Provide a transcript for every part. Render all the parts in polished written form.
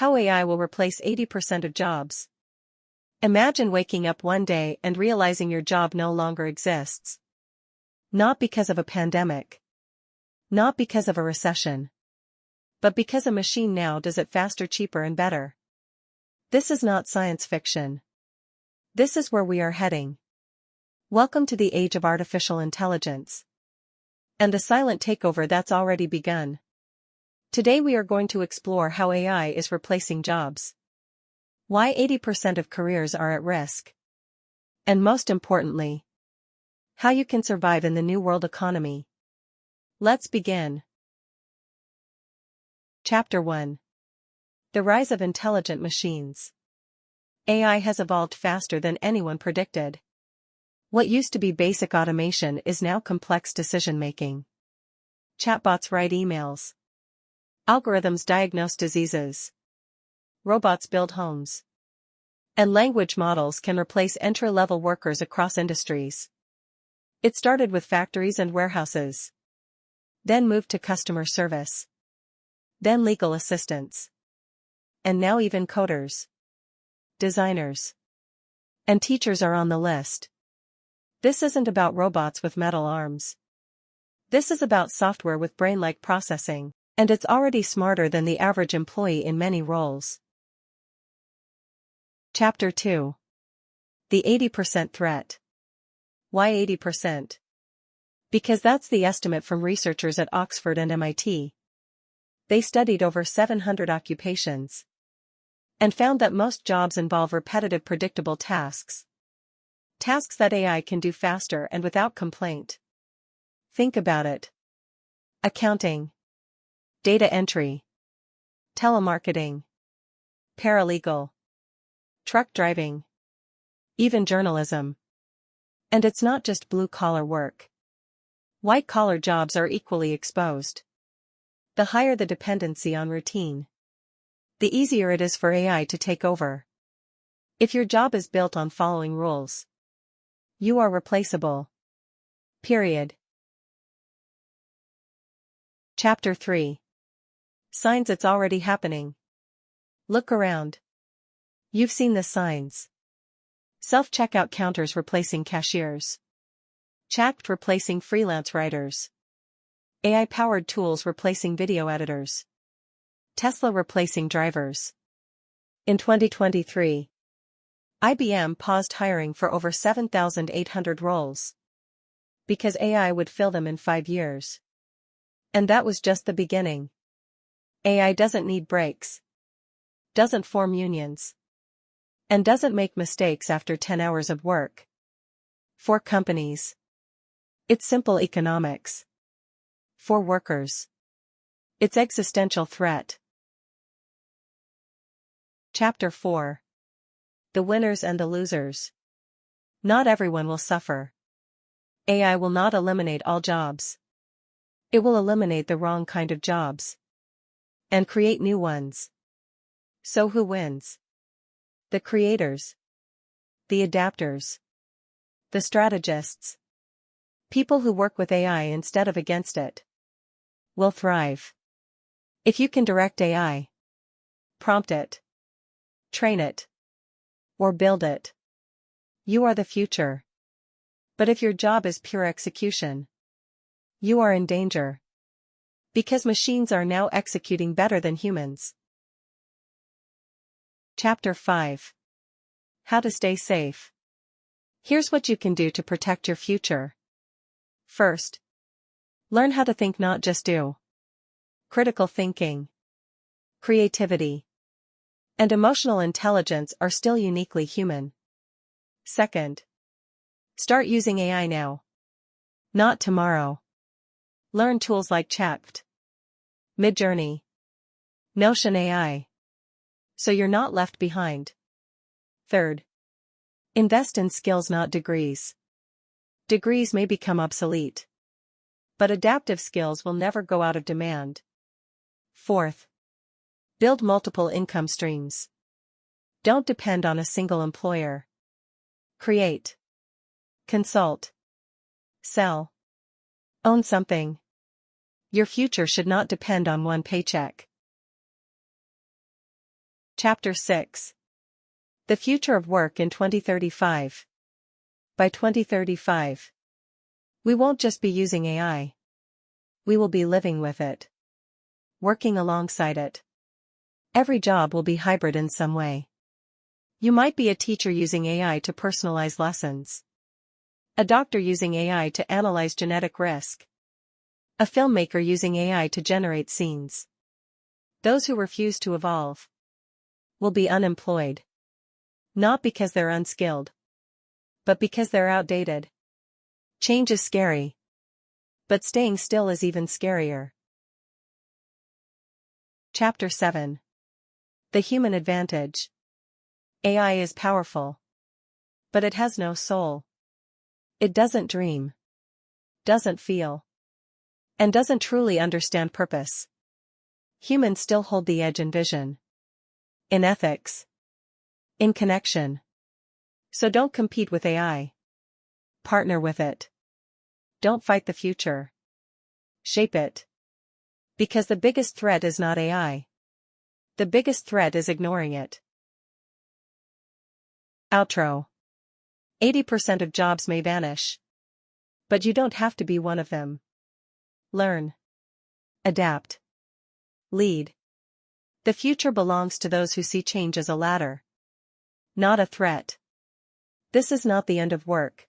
How AI will replace 80% of jobs. Imagine waking up one day and realizing your job no longer exists. Not because of a pandemic. Not because of a recession. But because a machine now does it faster, cheaper, and better. This is not science fiction. This is where we are heading. Welcome to the age of artificial intelligence. And the silent takeover that's already begun. Today we are going to explore how AI is replacing jobs. Why 80% of careers are at risk. And most importantly, how you can survive in the new world economy. Let's begin. Chapter 1. The Rise of Intelligent Machines. AI has evolved faster than anyone predicted. What used to be basic automation is now complex decision-making. Chatbots write emails. Algorithms diagnose diseases. Robots build homes. And language models can replace entry-level workers across industries. It started with factories and warehouses. Then moved to customer service. Then legal assistants. And now even coders. Designers. And teachers are on the list. This isn't about robots with metal arms. This is about software with brain-like processing, and it's already smarter than the average employee in many roles. Chapter 2. The 80% Threat. Why 80%? Because that's the estimate from researchers at Oxford and MIT. They studied over 700 occupations and found that most jobs involve repetitive, predictable tasks. Tasks that AI can do faster and without complaint. Think about it. Accounting. Data entry. Telemarketing. Paralegal. Truck driving. Even journalism. And it's not just blue-collar work. White-collar jobs are equally exposed. The higher the dependency on routine, the easier it is for AI to take over. If your job is built on following rules, you are replaceable. Period. Chapter 3. Signs it's already happening. Look around. You've seen the signs. Self-checkout counters replacing cashiers. Chat replacing freelance writers. AI-powered tools replacing video editors. Tesla replacing drivers. In 2023, IBM paused hiring for over 7,800 roles. Because AI would fill them in 5 years. And that was just the beginning. AI doesn't need breaks. Doesn't form unions. And doesn't make mistakes after 10 hours of work. For companies, it's simple economics. For workers, it's existential threat. Chapter 4. The Winners and the Losers. Not everyone will suffer. AI will not eliminate all jobs. It will eliminate the wrong kind of jobs. And create new ones. So who wins? The creators. The adapters. The strategists. People who work with AI instead of against it. Will thrive. If you can direct AI. Prompt it. Train it. Or build it. You are the future. But if your job is pure execution, you are in danger. Because machines are now executing better than humans. Chapter 5. How to stay safe. Here's what you can do to protect your future. First, learn how to think, not just do. Critical thinking, creativity, and emotional intelligence are still uniquely human. Second, start using AI now. Not tomorrow. Learn tools like Chat, Midjourney, Notion AI. So you're not left behind. Third, invest in skills, not degrees. Degrees may become obsolete. But adaptive skills will never go out of demand. Fourth, build multiple income streams. Don't depend on a single employer. Create. Consult. Sell. Own something. Your future should not depend on one paycheck. Chapter 6. The Future of Work in 2035. By 2035, we won't just be using AI. We will be living with it. Working alongside it. Every job will be hybrid in some way. You might be a teacher using AI to personalize lessons. A doctor using AI to analyze genetic risk. A filmmaker using AI to generate scenes. Those who refuse to evolve will be unemployed. Not because they're unskilled, but because they're outdated. Change is scary, but staying still is even scarier. Chapter 7. The Human Advantage. AI is powerful, but it has no soul. It doesn't dream, doesn't feel, and doesn't truly understand purpose. Humans still hold the edge in vision, in ethics, in connection. So don't compete with AI. Partner with it. Don't fight the future. Shape it. Because the biggest threat is not AI. The biggest threat is ignoring it. Outro. 80% of jobs may vanish. But you don't have to be one of them. Learn. Adapt. Lead. The future belongs to those who see change as a ladder, not a threat. This is not the end of work.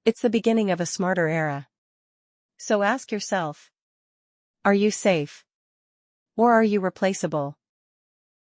It's the beginning of a smarter era. So ask yourself, are you safe? Or are you replaceable?